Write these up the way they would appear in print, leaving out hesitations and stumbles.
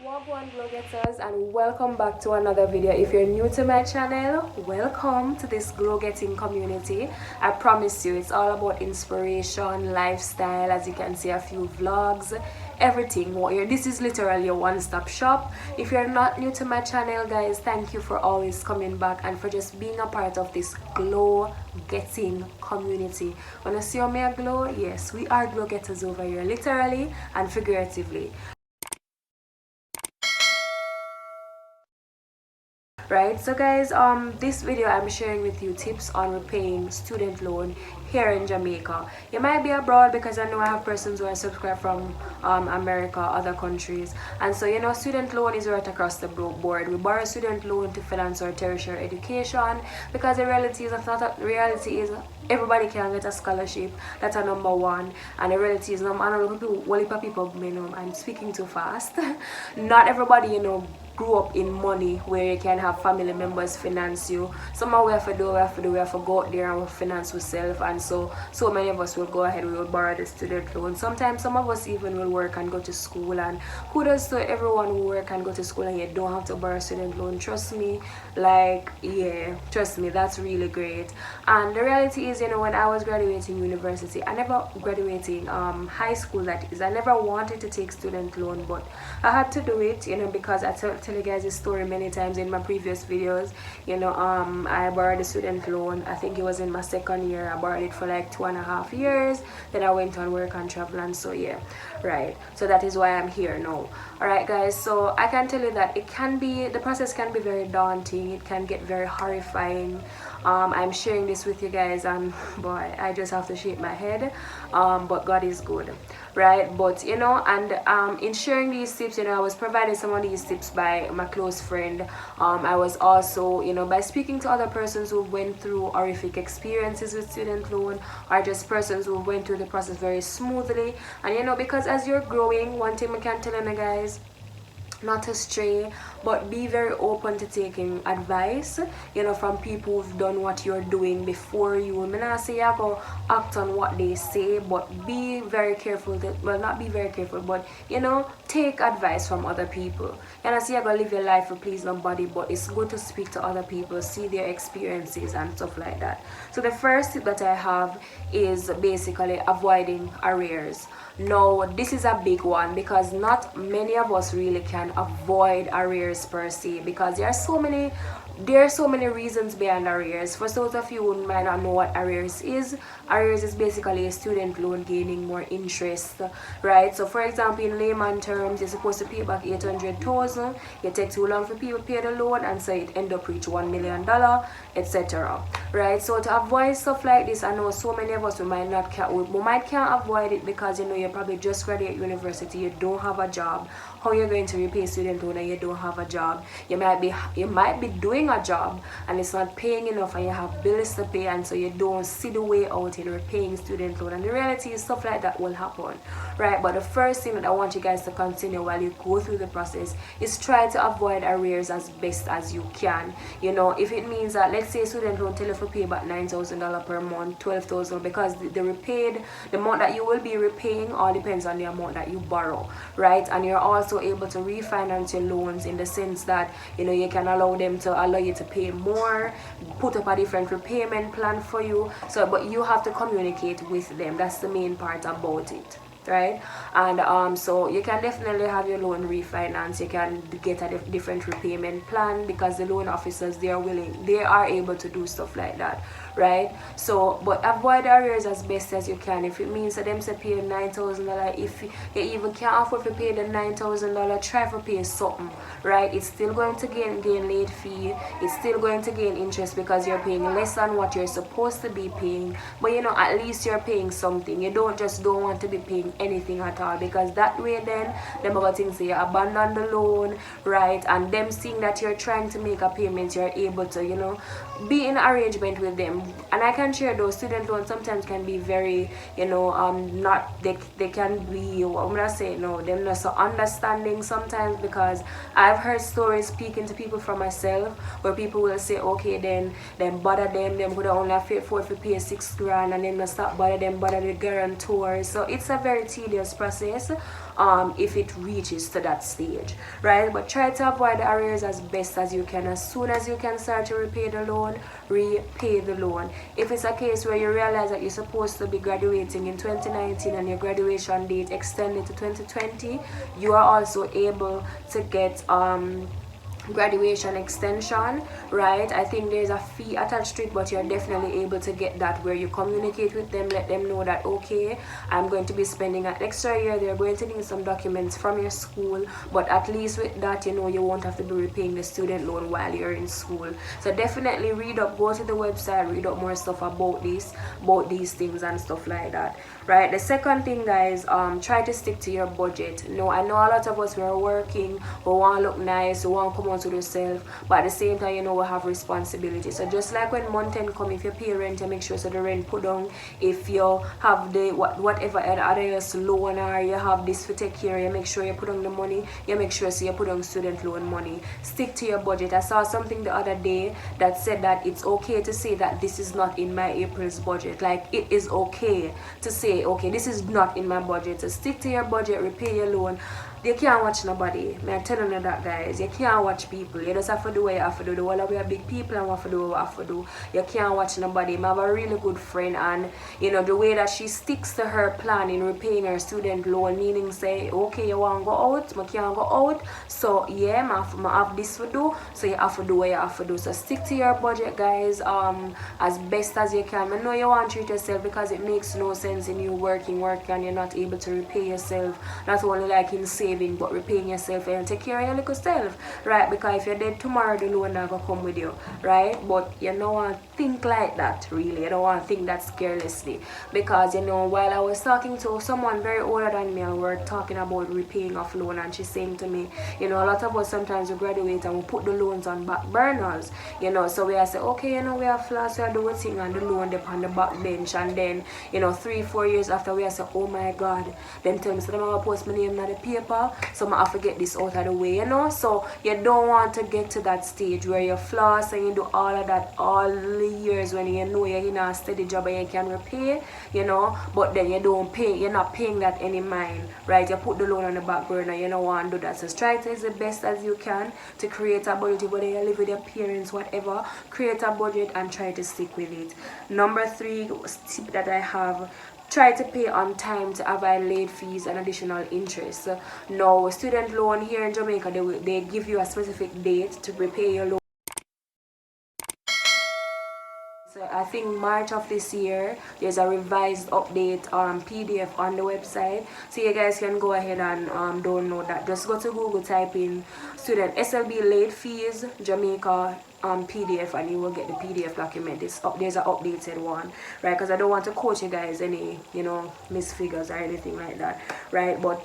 Wagwan glogetters, and welcome back to another video. If you're new to my channel, welcome to this glow getting community. I promise you it's all about inspiration, lifestyle. As you can see, a few vlogs, everything. This is literally a one-stop shop. If you're not new to my channel, guys, thank you for always coming back and for just being a part of this glow getting community. Wanna see how me a glow? Yes, we are glow getters over here, literally and figuratively. Right, so guys, this video I'm sharing with you tips on repaying student loan here in Jamaica. You might be abroad, because I know I have persons who are subscribed from America, other countries, and so student loan is right across the board. We borrow student loan to finance our tertiary education, because the reality is everybody can get a scholarship. That's a number one. And the reality is, I don't know people, I'm speaking too fast. Not everybody grew up in money where you can have family members finance you. Somehow we have to go out there and finance ourselves, and so many of us will go ahead, we will borrow the student loan. Sometimes some of us even will work and go to school, and kudos to everyone who work and go to school and you don't have to borrow student loan. Trust me, trust me, that's really great. And the reality is, when I was graduating university, I never graduating high school, that is, I never wanted to take student loan, but I had to do it, because I tell you guys this story many times in my previous videos. I borrowed a student loan. I think it was in my second year. I borrowed it for like 2.5 years. Then I went on work and travel, and so yeah, right. So that is why I'm here now. All right, guys. So I can tell you that the process can be very daunting. It can get very horrifying. I'm sharing this with you guys, and boy, I just have to shake my head. But God is good, right? But in sharing these tips, I was provided some of these tips by my close friend. I was also, by speaking to other persons who went through horrific experiences with student loan, or just persons who went through the process very smoothly. And because as you're growing, one thing I can tell you guys, not to stray, but be very open to taking advice, from people who've done what you're doing before you. I'm not say you go act on what they say, but be very careful not be very careful, but take advice from other people. I say you're gonna live your life to please nobody, but it's good to speak to other people, see their experiences and stuff like that. So the first tip that I have is basically avoiding arrears. Now, this is a big one, because not many of us really can avoid arrears per se, because there are so many reasons behind arrears. For those of you who might not know what arrears is basically a student loan gaining more interest, right? So for example, in layman terms, you're supposed to pay back 800,000. You take too long for people to pay the loan, and so it end up reach $1 million, etc. Right? So to avoid stuff like this, I know so many of us we can't avoid it, because you probably just graduate university, you don't have a job. How you're going to repay student loan and you don't have a job? You might be doing a job and it's not paying enough, and you have bills to pay, and so you don't see the way out in repaying student loan. And the reality is, stuff like that will happen, right? But the first thing that I want you guys to continue while you go through the process is try to avoid arrears as best as you can. If it means that, let's say student loan tell you to pay back $9,000 per month, 12,000, because the amount that you will be repaying all depends on the amount that you borrow, right? And you're also able to refinance your loans in the sense that you can allow you to pay more, put up a different repayment plan for you. So but you have to communicate with them. That's the main part about it, right? And so you can definitely have your loan refinance. You can get a different repayment plan, because the loan officers, they are able to do stuff like that, right? So but avoid arrears as best as you can. If it means that them say pay $9,000, if you even can't afford to pay the $9,000, try to pay something, right? It's still going to gain late fee, it's still going to gain interest, because you're paying less than what you're supposed to be paying, but at least you're paying something. You don't want to be paying anything at all, because that way then them about things say you abandon the loan, right? And them seeing that you're trying to make a payment, you're able to be in arrangement with them. And I can share those student loans sometimes can be very they can be, what I'm gonna say, they're not so understanding sometimes, because I've heard stories speaking to people from myself where people will say, okay, then bother them could only afford to pay $6,000, and then stop bother the guarantors. So it's a very tedious process. if it reaches to that stage, right? But try to avoid the arrears as best as you can. As soon as you can start to repay the loan, repay the loan. If it's a case where you realize that you're supposed to be graduating in 2019 and your graduation date extended to 2020, you are also able to get graduation extension, right? I think there's a fee attached to it, but you're definitely able to get that, where you communicate with them, let them know that okay, I'm going to be spending an extra year, they're going to need some documents from your school, but at least with that, you know, you won't have to be repaying the student loan while you're in school. So definitely read up, go to the website, read up more stuff about these things and stuff like that, right? The second thing, guys, try to stick to your budget. No, I know a lot of us, we're working, we want to look nice, we want to come out to yourself, but at the same time, you know, we have responsibility. So just like when month end come, if you pay rent, you make sure so the rent put down. If you have the whatever other loan, or you have this to take care, you make sure you put on the money. You make sure so you put on student loan money. Stick to your budget. I saw something the other day that said that it's okay to say that this is not in my April's budget. Like, it is okay to say, okay, this is not in my budget. So stick to your budget, repay your loan. You can't watch nobody. I'm telling you that, guys. You can't watch people. You just have to do what you have to do. The whole of we are big people and we have to do what we have to do. You can't watch nobody. I have a really good friend, and you know the way that she sticks to her plan in repaying her student loan, meaning say, okay, you want to go out, I can't go out. So yeah, I have this to do. So you have to do what you have to do. So stick to your budget, guys, as best as you can. I know you want to treat yourself, because it makes no sense in you working and you're not able to repay yourself. Not only like in saving, but repaying yourself and take care of your little self, right? Because if you're dead tomorrow, the loan not gonna come with you, right? But you don't want to think like that, really. You don't want to think that carelessly, because you know, while I was talking to someone very older than me, and we were talking about repaying of loan, and she's saying to me, you know, a lot of us sometimes we graduate and we put the loans on back burners, you know. So we are say, okay, you know, we have flaws, we are doing thing, and the loan up on the back bench, and then you know 3-4 years after, we are say, oh my god, then tell me, so I'm gonna post my name on the paper, so I have to get this out of the way, you know. So you don't want to get to that stage where you're floss and you do all of that all the years when you know you're in a steady job and you can repay, you know, but then you don't pay, you're not paying that any mind, right? You put the loan on the back burner, you don't want to do that. So try to do the best as you can to create a budget, whether you live with your parents, whatever, create a budget and try to stick with it. Number 3 tip that I have: try to pay on time to avoid late fees and additional interest. Now, student loan here in Jamaica, they give you a specific date to repay your loan. So I think March of this year, there's a revised update PDF on the website, so you guys can go ahead and download that. Just go to Google, type in student SLB late fees Jamaica PDF, and you will get the PDF document. There's an updated one, right? Because I don't want to quote you guys any, you know, misfigures or anything like that, right? But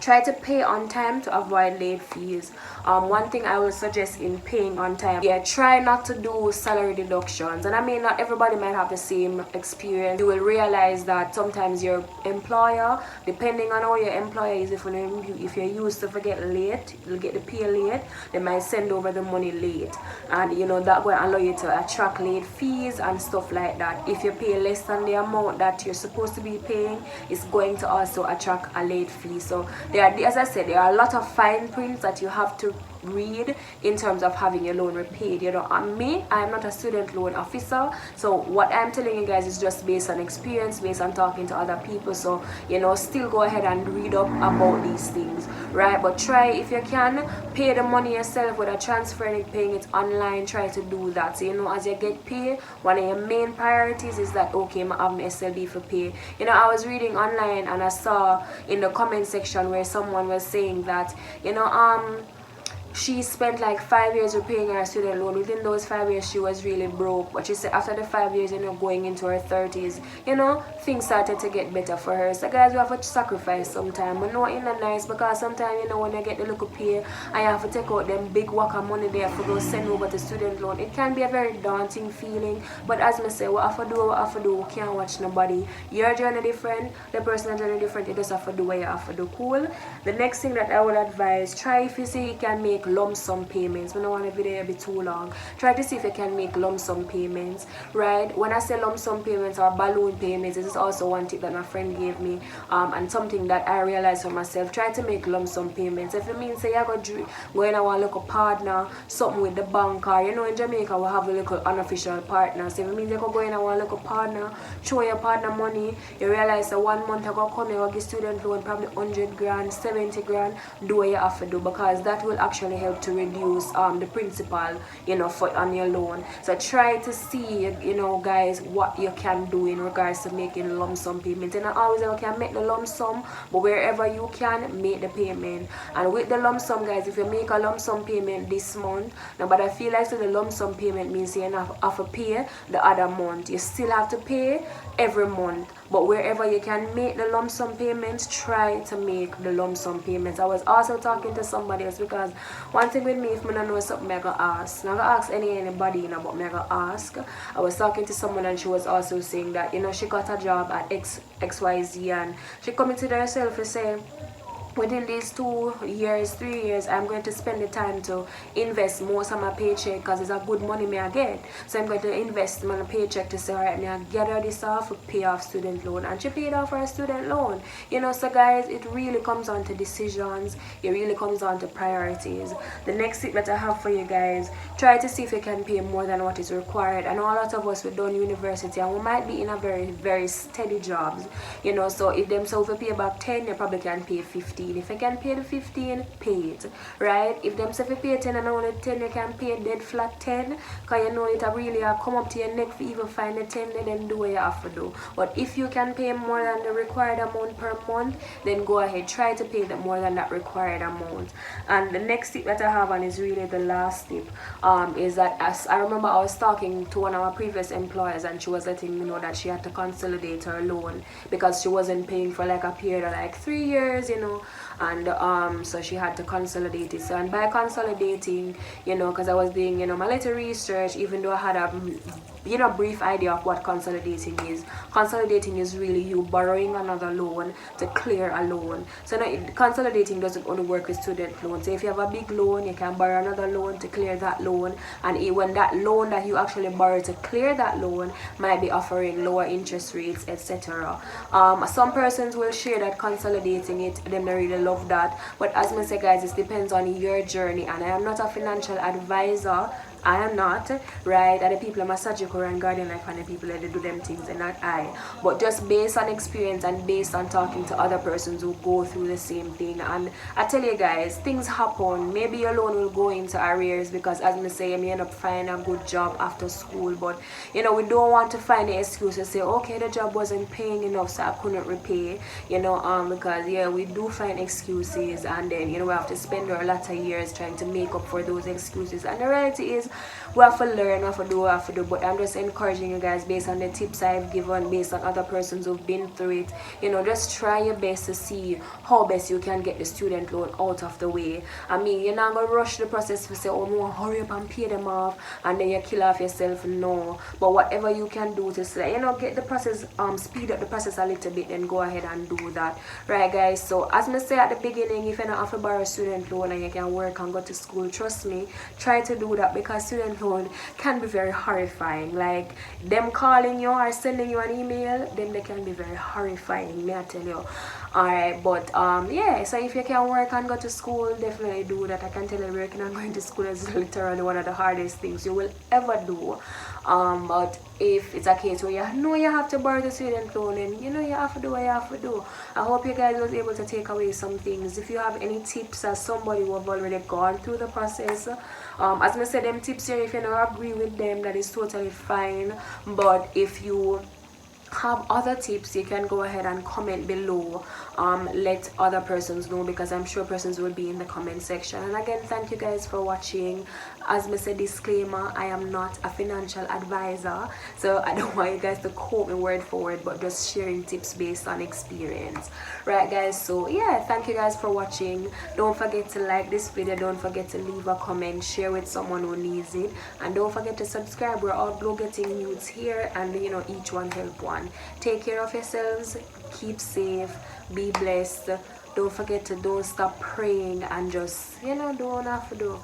try to pay on time to avoid late fees. One thing I would suggest in paying on time, yeah, try not to do salary deductions. And I mean, not everybody might have the same experience. You will realize that sometimes your employer, depending on how your employer is, if you're used to forget late, you'll get the pay late, they might send over the money late, and you know that will allow you to attract late fees and stuff like that. If you pay less than the amount that you're supposed to be paying, it's going to also attract a late fee. So there are, as I said, there are a lot of fine prints that you have to read in terms of having your loan repaid. You know, I'm not a student loan officer, so what I'm telling you guys is just based on experience, based on talking to other people. So you know, still go ahead and read up about these things, right? But try, if you can, pay the money yourself, whether transferring it, paying it online, try to do that. So you know, as you get paid, one of your main priorities is that, okay, I have my SLD for pay. You know, I was reading online and I saw in the comment section where someone was saying that, you know, she spent like 5 years repaying her student loan. Within those 5 years, she was really broke. But she said after the 5 years, you know, going into her 30s, you know, things started to get better for her. So guys, we have to sacrifice sometimes. I know it's not nice, because sometimes, you know, when you get the little pay and you have to take out them big whack of money there for go send over to student loan, it can be a very daunting feeling. But as I say, what I have to do, what I have to do. We can't watch nobody. Your journey different, the person's journey different. You just have to do what you have to do. Cool. The next thing that I would advise, try if you see you can make make lump sum payments. We don't want the video to be too long. Try to see if you can make lump sum payments, right? When I say lump sum payments or balloon payments, this is also one tip that my friend gave me, and something that I realized for myself. Try to make lump sum payments. If it means say you're going to want to look a partner, something with the bank, or you know in Jamaica we have a little unofficial partner. So if it means you go in and want to look a partner, show your partner money, you realize that 1 month ago come you give student loan probably 100 grand, 70 grand, do what you have to do, because that will actually help to reduce the principal, you know, for on your loan. So try to see, you know, guys, what you can do in regards to making lump sum payment. And I always say you can make the lump sum, but wherever you can, make the payment. And with the lump sum, guys, if you make a lump sum payment this month, now but I feel like so the lump sum payment means you have to pay the other month. You still have to pay every month, but wherever you can make the lump sum payments, try to make the lump sum payments. I was also talking to somebody else, because one thing with me, if I don't know something, I gotta ask. I'm gonna ask anybody, you know, but I gotta ask. I was talking to someone and she was also saying that, you know, she got a job at XYZ and she committed herself to say, within these 2 years, 3 years, I'm going to spend the time to invest most of my paycheck, because it's a good money me I get. So I'm going to invest my paycheck to say, alright, me I gather this off, pay off student loan. And she paid off her student loan. You know, so guys, it really comes on to decisions. It really comes on to priorities. The next tip that I have for you guys, try to see if you can pay more than what is required. I know a lot of us, we've done university and we might be in a very, very steady jobs. You know, so if them so if you pay back 10, you probably can pay 15. If you can pay the 15, pay it, right? If them say if you pay 10 and only 10, you can pay dead flat 10, because you know it really come up to your neck for even find the 10, then do what you have to do. But if you can pay more than the required amount per month, then go ahead, try to pay more than that required amount. And the next tip that I have, and is really the last tip, is that as I remember I was talking to one of our previous employers, and she was letting me know that she had to consolidate her loan because she wasn't paying for like a period of like 3 years, you know, and so she had to consolidate it. So, and by consolidating, you know, because I was doing, you know, my little research, even though I had a, you know, brief idea of what consolidating is. Consolidating is really you borrowing another loan to clear a loan. So now consolidating doesn't only work with student loans. So if you have a big loan, you can borrow another loan to clear that loan, and when that loan that you actually borrow to clear that loan might be offering lower interest rates, etc. Some persons will share that consolidating it, them don't really love that, but as I say guys, it depends on your journey, and I am not a financial advisor. I am not, right? And the people are Massagical and Guardian Life, and the people that they do them things, and not I. But just based on experience and based on talking to other persons who go through the same thing. And I tell you guys, things happen. Maybe your loan will go into arrears because, as I say, you end up finding a good job after school. But, you know, we don't want to find the excuse to say, okay, the job wasn't paying enough, so I couldn't repay, you know, because, yeah, we do find excuses, and then, you know, we have to spend a lot of years trying to make up for those excuses. And the reality is, we have to learn, we have to do what we have to do. But I'm just encouraging you guys, based on the tips I've given, based on other persons who've been through it, you know, just try your best to see how best you can get the student loan out of the way. I mean, you're not going to rush the process to say, oh, no, hurry up and pay them off, and then you kill off yourself. No. But whatever you can do to say, you know, get the process, speed up the process a little bit, then go ahead and do that. Right, guys? So, as I say at the beginning, if you don't have to borrow a student loan and you can work and go to school, trust me, try to do that, because student loan can be very horrifying. Like them calling you or sending you an email, then they can be very horrifying, may I tell you. Alright, but yeah, so if you can work and go to school, definitely do that. I can tell you, working and going to school is literally one of the hardest things you will ever do. But if it's a case where you know you have to borrow the student loan, and you know you have to do what you have to do. I hope you guys was able to take away some things. If you have any tips as somebody who have already gone through the process, as I said, them tips here, if you don't agree with them, that is totally fine. But if you have other tips, you can go ahead and comment below. Let other persons know, because I'm sure persons will be in the comment section. And again, thank you guys for watching. As I said, disclaimer, I am not a financial advisor, so I don't want you guys to quote me word for word, but just sharing tips based on experience. Right, guys? So yeah, thank you guys for watching. Don't forget to like this video, don't forget to leave a comment, share with someone who needs it, and don't forget to subscribe. We're all glow-getting youths here, and you know, each one help one. Take care of yourselves, keep safe, be blessed. don't forget to don't stop praying and just, you know, do what you have to do.